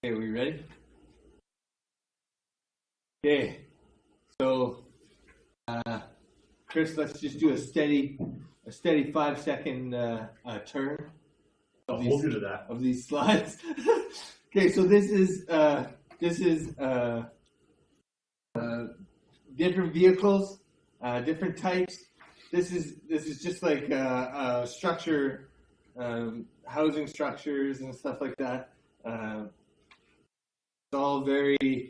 Okay, we ready? Okay, so Chris, let's just do a steady 5-second turn I'll hold you to that. of these slides. Okay, so this is different vehicles, different types. This is just like structure, housing structures and stuff like that. It's all very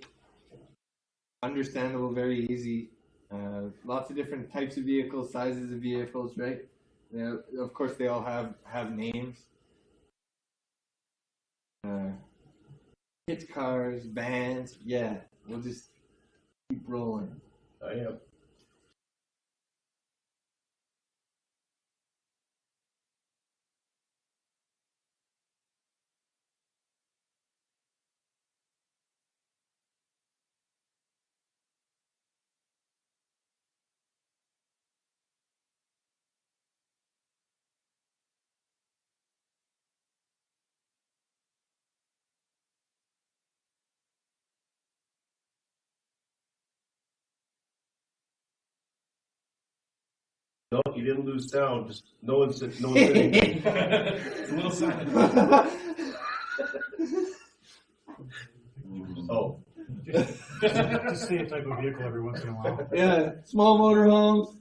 understandable, very easy. Lots of different types of vehicles, sizes of vehicles, right? Of course, they all have names. Kids, cars, vans. Yeah, we'll just keep rolling. I am. No, you didn't lose sound. Just no one's sitting. It's a little silent. Oh. Just see a type of vehicle every once in a while. Yeah, small motorhomes.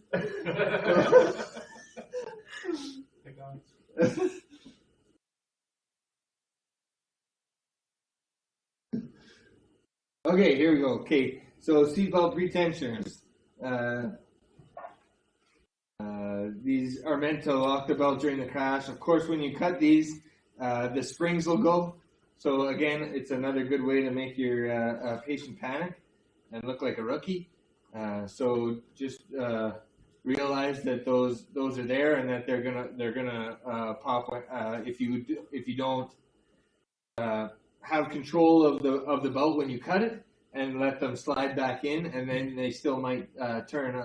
Okay, here we go. Okay, so seatbelt pretensioners. These are meant to lock the belt during the crash. Of course, when you cut these, the springs will go. So again, it's another good way to make your patient panic and look like a rookie. So just realize that those are there and that they're gonna pop if you don't have control of the belt when you cut it and let them slide back in, and then they still might turn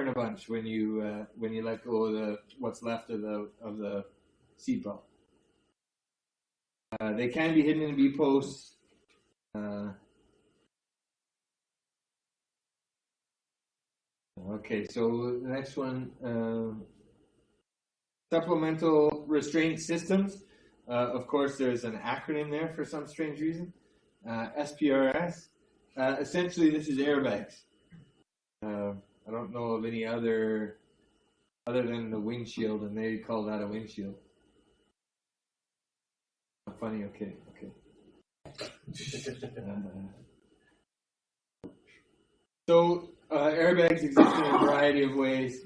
a bunch when you let go of what's left of the seat belt. They can be hidden in V posts. Okay, so the next one, supplemental restraint systems. Of course, there's an acronym there for some strange reason. SPRS. Essentially, this is airbags. I don't know of any other than the windshield, and they call that a windshield. Funny, okay. So airbags exist in a variety of ways.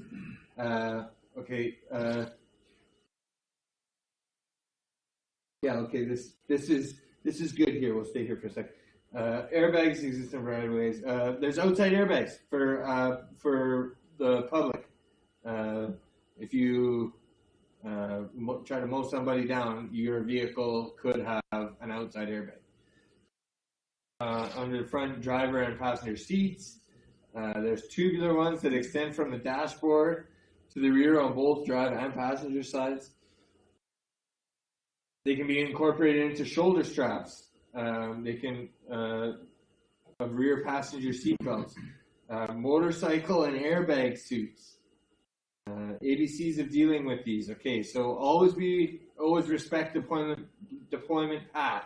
This is good here. We'll stay here for a second. Airbags exist in a variety of ways. There's outside airbags for the public. If you try to mow somebody down, your vehicle could have an outside airbag. Under the front driver and passenger seats, there's tubular ones that extend from the dashboard to the rear on both drive and passenger sides. They can be incorporated into shoulder straps. They can of rear passenger seat belts, motorcycle and airbag suits. ABCs of dealing with these. Okay, so always respect deployment path.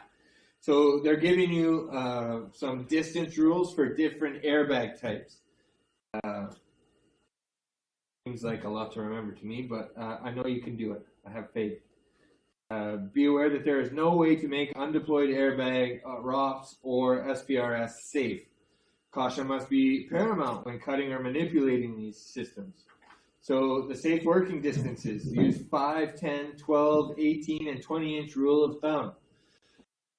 So they're giving you some distance rules for different airbag types. Seems like a lot to remember to me, but I know you can do it. I have faith. Be aware that there is no way to make undeployed airbag, ROPS, or SPRS safe. Caution must be paramount when cutting or manipulating these systems. So the safe working distances, use 5, 10, 12, 18, and 20-inch rule of thumb.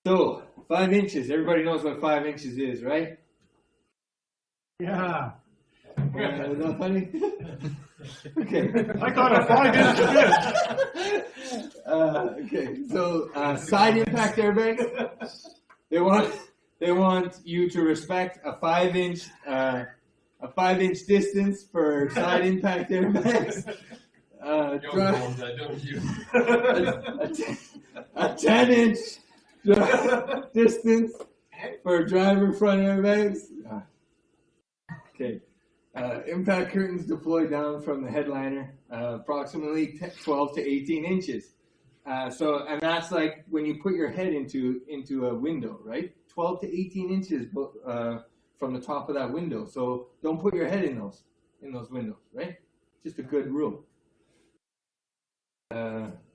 So 5 inches, everybody knows what 5 inches is, right? Yeah. Is that funny? Okay. I got a 5 inch bit. Okay, so side impact airbags. They want you to respect a 5-inch distance for side impact airbags. A 10-inch Distance for driver front airbags. Okay. Impact curtains deploy down from the headliner, approximately 12 to 18 inches. And that's like when you put your head into a window, right? 12 to 18 inches from the top of that window. So don't put your head in those windows, right? Just a good rule.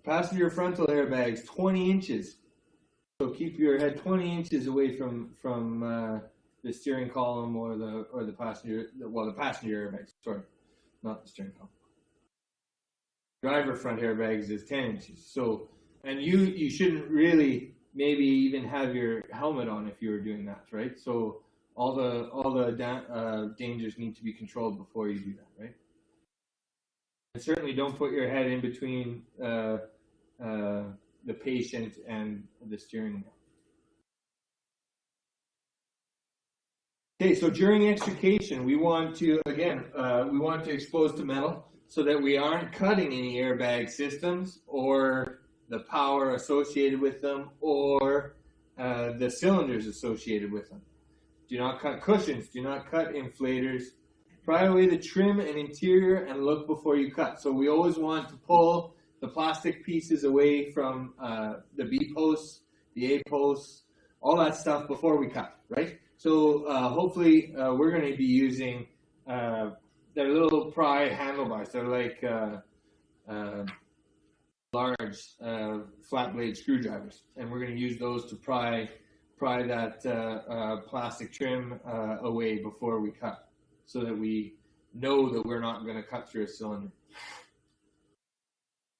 Passenger frontal airbags, 20 inches. So keep your head 20 inches away from the steering column or the passenger airbags. Sorry, not the steering column. Driver front airbags is 10 inches. So, and you shouldn't really maybe even have your helmet on if you were doing that, right? So all the dangers need to be controlled before you do that, right? And certainly don't put your head in between the patient and the steering wheel. Okay, so during extrication, we want to expose to metal so that we aren't cutting any airbag systems or the power associated with them or the cylinders associated with them. Do not cut cushions. Do not cut inflators. Pry away the trim and interior and look before you cut. So we always want to pull the plastic pieces away from the B posts, the A posts, all that stuff before we cut, right? So hopefully we're going to be using their little pry handlebars. They're like large flat blade screwdrivers, and we're going to use those to pry that plastic trim away before we cut, so that we know that we're not going to cut through a cylinder.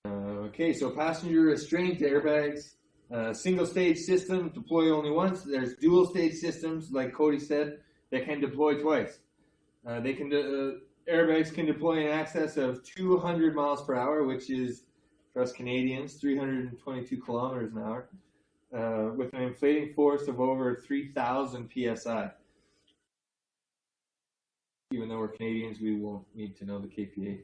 Okay, so passenger restraint airbags, single stage system, deploy only once. There's dual stage systems, like Cody said, that can deploy twice. Airbags can deploy in excess of 200 miles per hour, which is, for us Canadians, 322 kilometers an hour, with an inflating force of over 3,000 psi. Even though we're Canadians, we won't need to know the KPA.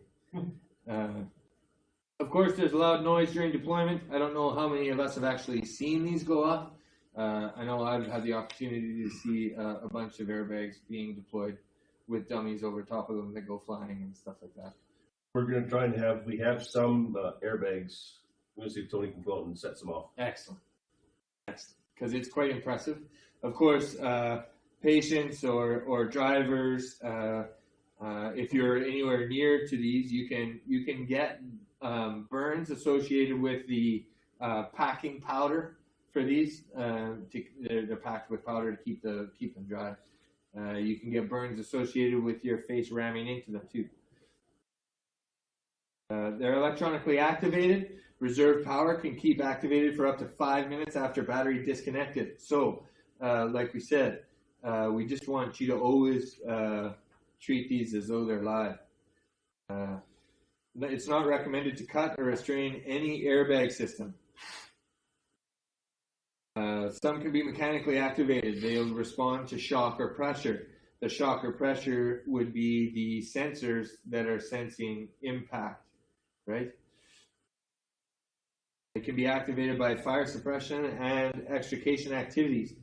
Of course, there's loud noise during deployment. I don't know how many of us have actually seen these go off. I know I've had the opportunity to see a bunch of airbags being deployed with dummies over top of them that go flying and stuff like that. We're going to try and we have some airbags. We're going to see if Tony can go out and set some off. Excellent. Because it's quite impressive. Of course, patients or drivers, if you're anywhere near to these, you can get burns associated with the packing powder for these. They're packed with powder to keep them dry. You can get burns associated with your face ramming into them too. They're electronically activated. Reserve power can keep activated for up to 5 minutes after battery disconnected. So, like we said, we just want you to always treat these as though they're live. It's not recommended to cut or restrain any airbag system. Some can be mechanically activated. They'll respond to shock or pressure. The shock or pressure would be the sensors that are sensing impact, right? It can be activated by fire suppression and extrication activities.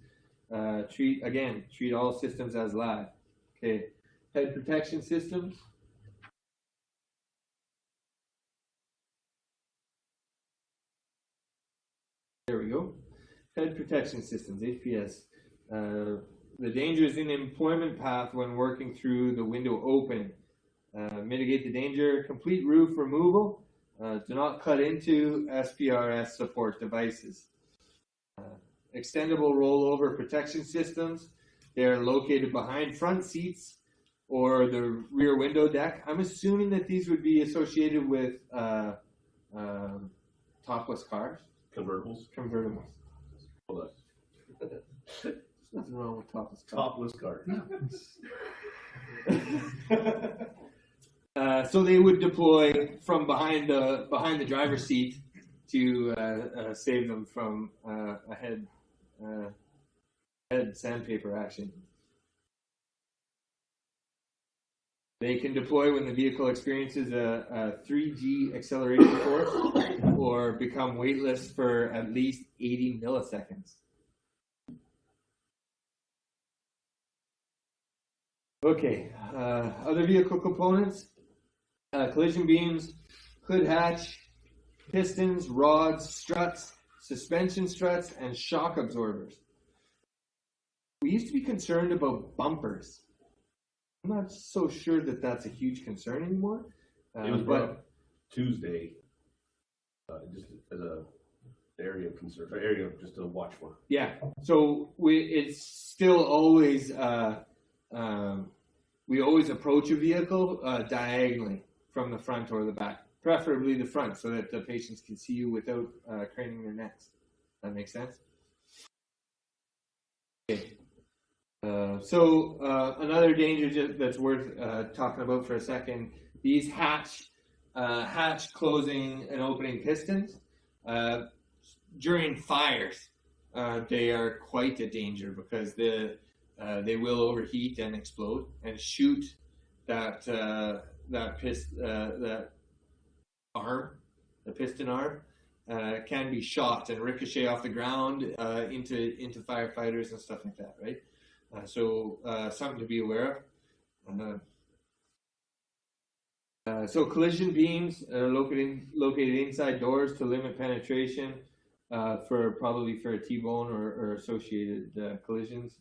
Treat all systems as live. Okay, head protection systems. There we go. Head protection systems, HPS. The danger is in the employment path when working through the window opening. Mitigate the danger. Complete roof removal. Do not cut into SPRS support devices. Extendable rollover protection systems. They are located behind front seats or the rear window deck. I'm assuming that these would be associated with topless cars. Convertibles. Hold on. There's nothing wrong with topless cars. Topless cars. So they would deploy from behind the driver's seat to save them from a head sandpaper action. They can deploy when the vehicle experiences a 3G acceleration force or become weightless for at least 80 milliseconds. Okay, other vehicle components, collision beams, hood hatch, pistons, rods, struts, suspension struts, and shock absorbers. We used to be concerned about bumpers. I'm not so sure that that's a huge concern anymore. It was brought up Tuesday, just as a area of concern, area of just to watch for. Yeah, so it's still always, we always approach a vehicle diagonally from the front or the back, preferably the front, so that the patients can see you without craning their necks. That makes sense? Okay. Another danger that's worth talking about for a second, these hatch closing and opening pistons, during fires, they are quite a danger because they will overheat and explode and shoot that arm, the piston arm, can be shot and ricochet off the ground into firefighters and stuff like that, right? Something to be aware of. So collision beams are located inside doors to limit penetration probably for a T-bone or associated collisions.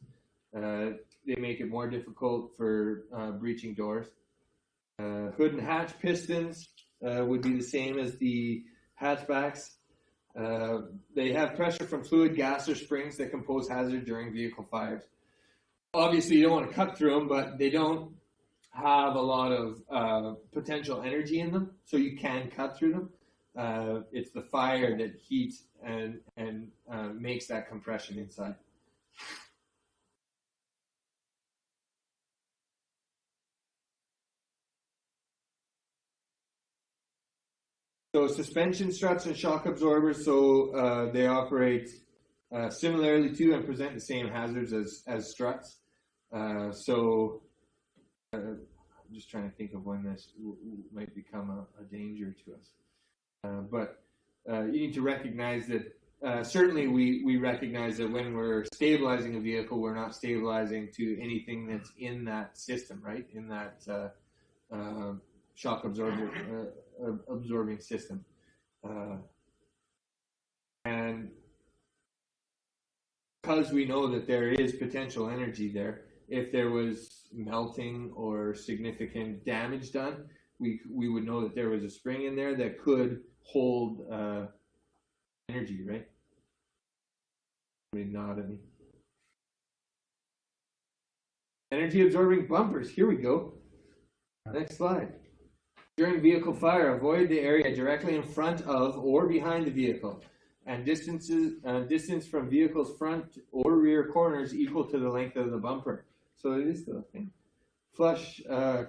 They make it more difficult for breaching doors. Hood and hatch pistons would be the same as the hatchbacks. They have pressure from fluid, gas, or springs that can pose hazard during vehicle fires. Obviously, you don't want to cut through them, but they don't have a lot of potential energy in them, so you can cut through them. It's the fire that heats and makes that compression inside. So suspension struts and shock absorbers, so they operate similarly to and present the same hazards as struts. I'm just trying to think of when this might become a danger to us. But you need to recognize that certainly we recognize that when we're stabilizing a vehicle, we're not stabilizing to anything that's in that system, right? In that shock absorbing system. And because we know that there is potential energy there, if there was melting or significant damage done, we would know that there was a spring in there that could hold energy, right? Nod at me. Energy absorbing bumpers. Here we go. Next slide. During vehicle fire, avoid the area directly in front of or behind the vehicle, and distance from vehicle's front or rear corners equal to the length of the bumper. So it is the thing. Flush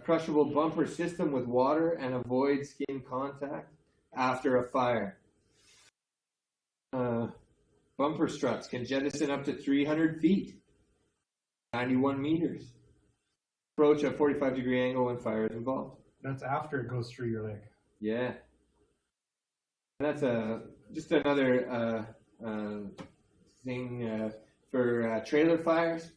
crushable bumper system with water and avoid skin contact after a fire. Bumper struts can jettison up to 300 feet, 91 meters. Approach at 45-degree angle when fire is involved. That's after it goes through your leg. Yeah. That's just another thing for trailer fires.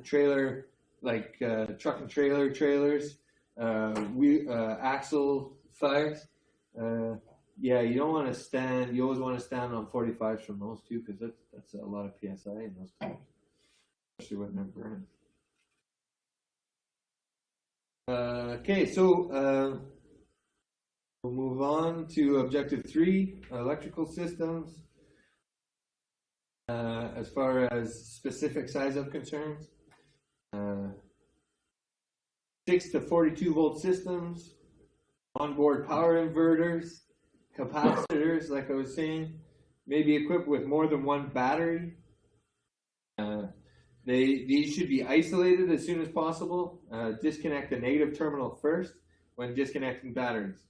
Trailer, like truck and trailer trailers, axle fires. You don't want to stand. You always want to stand on 45s from those two because that's a lot of PSI in those tires, especially when they're burning. We'll move on to objective 3, electrical systems. As far as specific size of concerns, 6 to 42 volt systems, onboard power inverters, capacitors, like I was saying, may be equipped with more than one battery. These should be isolated as soon as possible. Disconnect the negative terminal first when disconnecting batteries.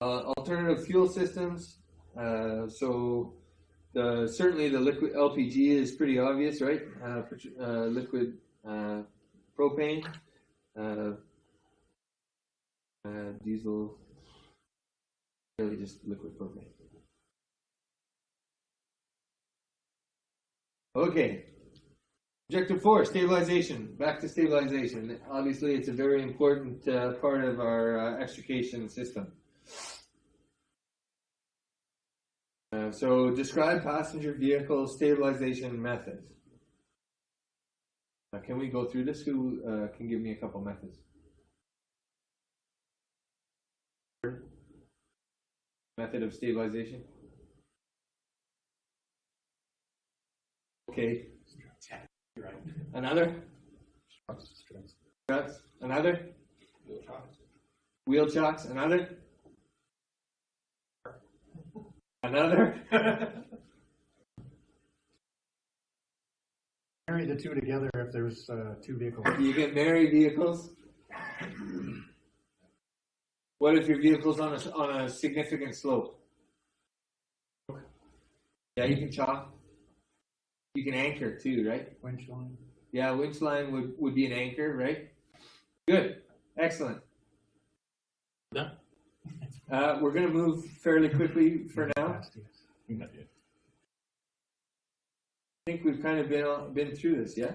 Alternative fuel systems. Certainly the liquid LPG is pretty obvious, right? Liquid propane, diesel, really just liquid propane. Okay, Objective 4, stabilization. Back to stabilization. Obviously, it's a very important part of our extrication system. So describe passenger vehicle stabilization methods. Can we go through this? Who can give me a couple methods? Method of stabilization. Okay. Right. Another? Struts. Another? Wheel chocks. Another? Another? Marry the two together if there's two vehicles. You can marry vehicles. What if your vehicle's on a significant slope? Yeah, you can chalk. You can anchor too, right? Winch line. Yeah, winch line would be an anchor, right? Good. Excellent. Done. We're going to move fairly quickly for now. Fast, yes. I think we've kind of been through this, yeah?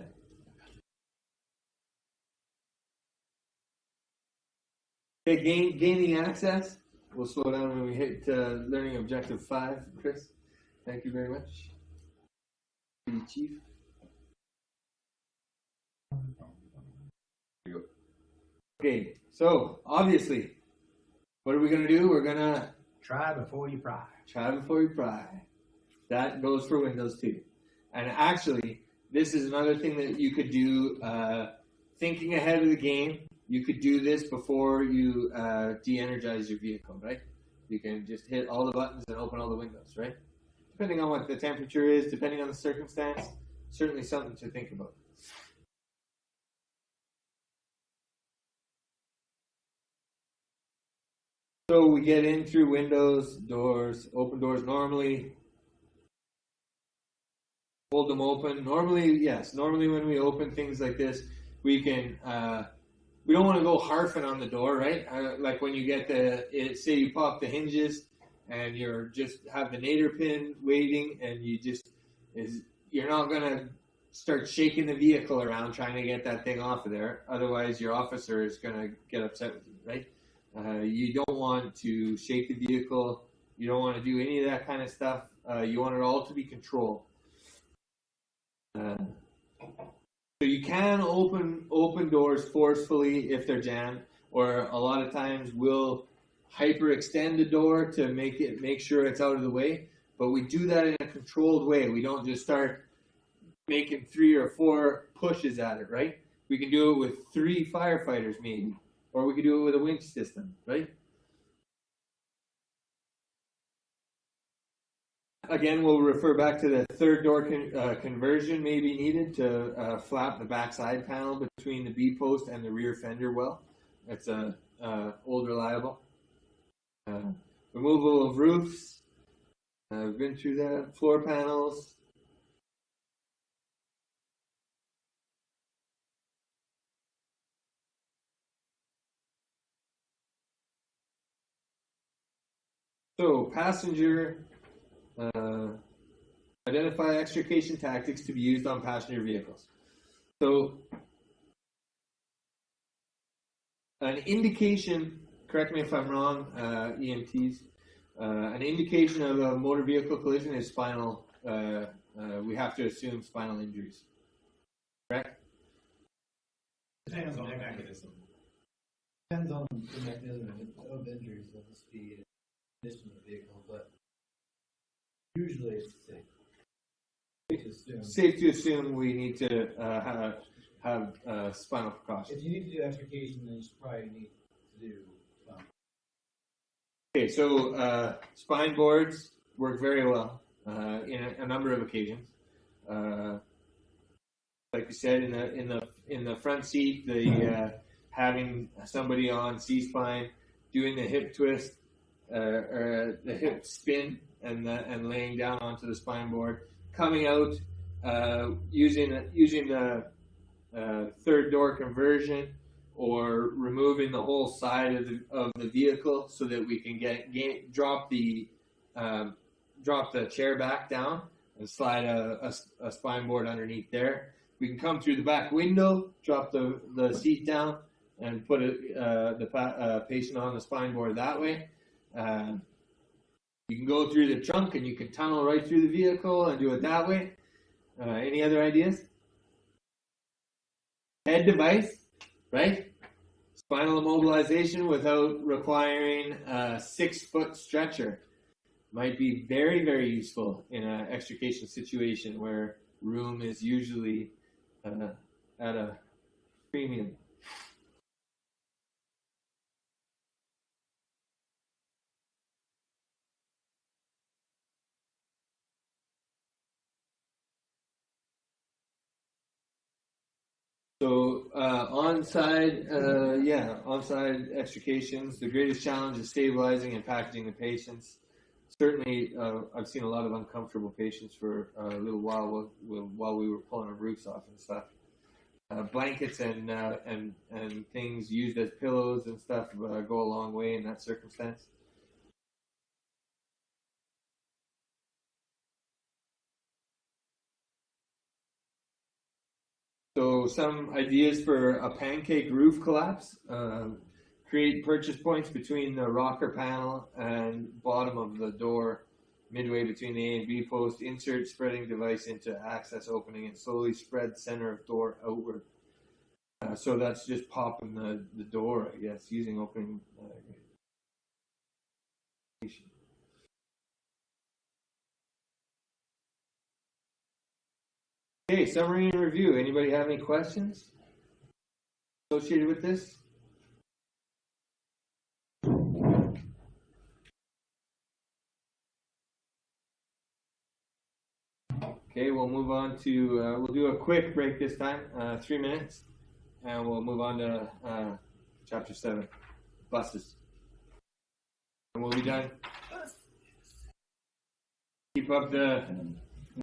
Okay, gaining access. We'll slow down when we hit learning objective 5, Chris. Thank you very much. Chief. Okay, so obviously, what are we going to do? We're going to Try before you pry. try before you pry. That goes for Windows too. And actually, this is another thing that you could do, thinking ahead of the game. You could do this before you de-energize your vehicle, right? You can just hit all the buttons and open all the windows, right? Depending on what the temperature is, depending on the circumstance, certainly something to think about. So we get in through windows, doors, open doors normally. Hold them open. Normally, yes. Normally when we open things like this, we can, we don't want to go harfing on the door, right? Like when you get say you pop the hinges and you're just have the nadir pin waiting and you're not going to start shaking the vehicle around trying to get that thing off of there. Otherwise your officer is going to get upset with you, right? You don't want to shake the vehicle. You don't want to do any of that kind of stuff. You want it all to be controlled. So you can open doors forcefully if they're jammed, or a lot of times we'll hyperextend the door to make sure it's out of the way. But we do that in a controlled way. We don't just start making 3 or 4 pushes at it, right? We can do it with 3 firefighters maybe, or we could do it with a winch system, right? Again, we'll refer back to the third door conversion may be needed to flap the backside panel between the B post and the rear fender well. It's old reliable. Removal of roofs. We've been through that. Floor panels. So, passenger. Identify extrication tactics to be used on passenger vehicles. So, an indication, correct me if I'm wrong, EMTs, an indication of a motor vehicle collision is spinal, we have to assume spinal injuries. Correct? Depends on the mechanism. Depends on the mechanism of injuries, of the speed and condition of the vehicle, but usually it's safe. Safe to assume we need to have spinal precautions. If you need to do extrication, then you probably need to do Okay, so spine boards work very well in a number of occasions. Like you said, in the front seat, having somebody on C-spine doing the hip twist or the hip spin and laying down onto the spine board, coming out using the third door conversion, or removing the whole side of the vehicle so that we can drop the chair back down and slide a spine board underneath there. We can come through the back window, drop the seat down, and put the patient on the spine board that way. You can go through the trunk and you can tunnel right through the vehicle and do it that way. Any other ideas? Head device, right? Spinal immobilization without requiring a 6-foot stretcher might be very, very useful in an extrication situation where room is usually at a premium. So onside extrications, the greatest challenge is stabilizing and packaging the patients. Certainly, I've seen a lot of uncomfortable patients for a little while we were pulling our roofs off and stuff. Blankets and things used as pillows and stuff go a long way in that circumstance. So some ideas for a pancake roof collapse. Create purchase points between the rocker panel and bottom of the door, midway between the A and B post. Insert spreading device into access opening and slowly spread center of door outward. So that's just popping the door, I guess, using opening. Okay, summary and review. Anybody have any questions associated with this? Okay, we'll move on to, we'll do a quick break this time, 3 minutes, and we'll move on to chapter 7, buses. And we'll be done. Keep up the